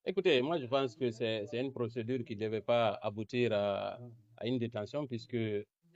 Écoutez, moi je pense que c'est une procédure qui ne devait pas aboutir à une détention, puisque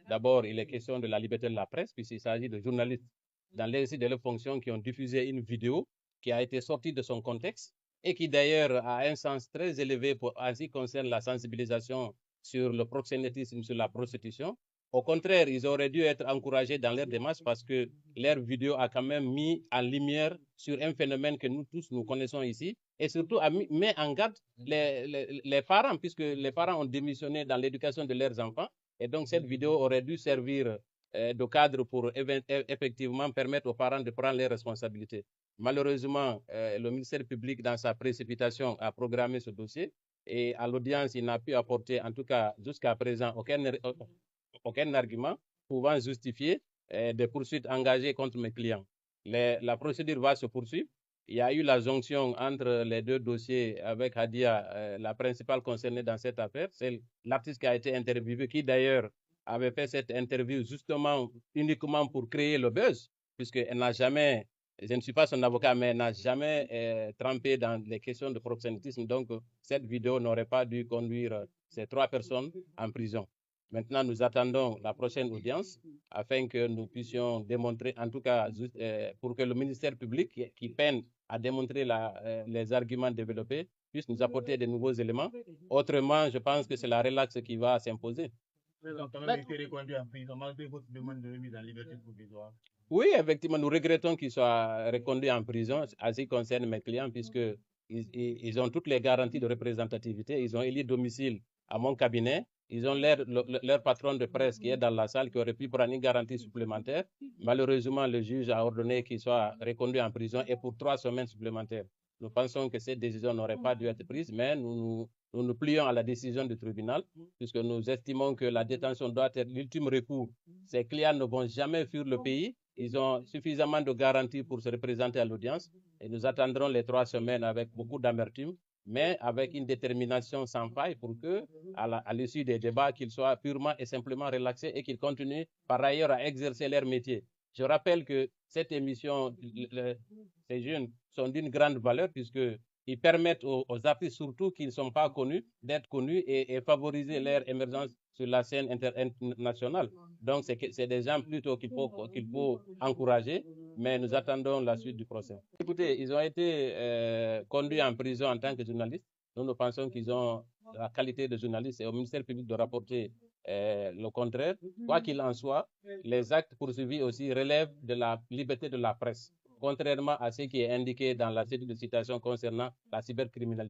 d'abord il est question de la liberté de la presse, puisqu'il s'agit de journalistes dans l'exercice de leurs fonctions qui ont diffusé une vidéo qui a été sortie de son contexte et qui d'ailleurs a un sens très élevé en ce qui concerne la sensibilisation sur le proxénétisme, sur la prostitution. Au contraire, ils auraient dû être encouragés dans leur démarche parce que leur vidéo a quand même mis en lumière sur un phénomène que nous tous nous connaissons ici et surtout met en garde les parents, puisque les parents ont démissionné dans l'éducation de leurs enfants. Et donc, cette vidéo aurait dû servir de cadre pour effectivement permettre aux parents de prendre les responsabilités. Malheureusement, le ministère public, dans sa précipitation, a programmé ce dossier et à l'audience, il n'a pu apporter, en tout cas jusqu'à présent, aucun argument pouvant justifier des poursuites engagées contre mes clients. La procédure va se poursuivre. Il y a eu la jonction entre les deux dossiers avec Hadia, la principale concernée dans cette affaire. C'est l'artiste qui a été interviewé, qui d'ailleurs avait fait cette interview justement uniquement pour créer le buzz, puisqu'elle n'a jamais, je ne suis pas son avocat, mais elle n'a jamais trempé dans les questions de proxénétisme. Donc, cette vidéo n'aurait pas dû conduire ces trois personnes en prison. Maintenant, nous attendons la prochaine audience afin que nous puissions démontrer, en tout cas, pour que le ministère public qui peine à démontrer les arguments développés puisse nous apporter de nouveaux éléments. Autrement, je pense que c'est la relaxe qui va s'imposer. Ils ont quand même été reconduits en prison malgré votre demande de remise en liberté provisoire. Oui, effectivement, nous regrettons qu'ils soient reconduits en prison, à ce qui concerne mes clients, puisque ils ont toutes les garanties de représentativité. Ils ont élu domicile à mon cabinet. Ils ont leur patron de presse qui est dans la salle, qui aurait pu prendre une garantie supplémentaire. Malheureusement, le juge a ordonné qu'ils soient reconduits en prison et pour 3 semaines supplémentaires. Nous pensons que cette décision n'aurait pas dû être prise, mais nous nous plions à la décision du tribunal, puisque nous estimons que la détention doit être l'ultime recours. Ces clients ne vont jamais fuir le pays. Ils ont suffisamment de garanties pour se représenter à l'audience et nous attendrons les 3 semaines avec beaucoup d'amertume, mais avec une détermination sans faille pour que, à l'issue des débats, qu'ils soient purement et simplement relaxés et qu'ils continuent par ailleurs à exercer leur métier. Je rappelle que cette émission, ces jeunes sont d'une grande valeur puisqu'ils permettent aux artistes, surtout qui ne sont pas connus, d'être connus et favoriser leur émergence sur la scène internationale. Donc, c'est des gens plutôt qu'il faut encourager, mais nous attendons la suite du procès. Écoutez, ils ont été conduits en prison en tant que journalistes. Nous pensons qu'ils ont la qualité de journaliste et au ministère public de rapporter le contraire. Quoi qu'il en soit, les actes poursuivis aussi relèvent de la liberté de la presse, contrairement à ce qui est indiqué dans la cellule de citation concernant la cybercriminalité.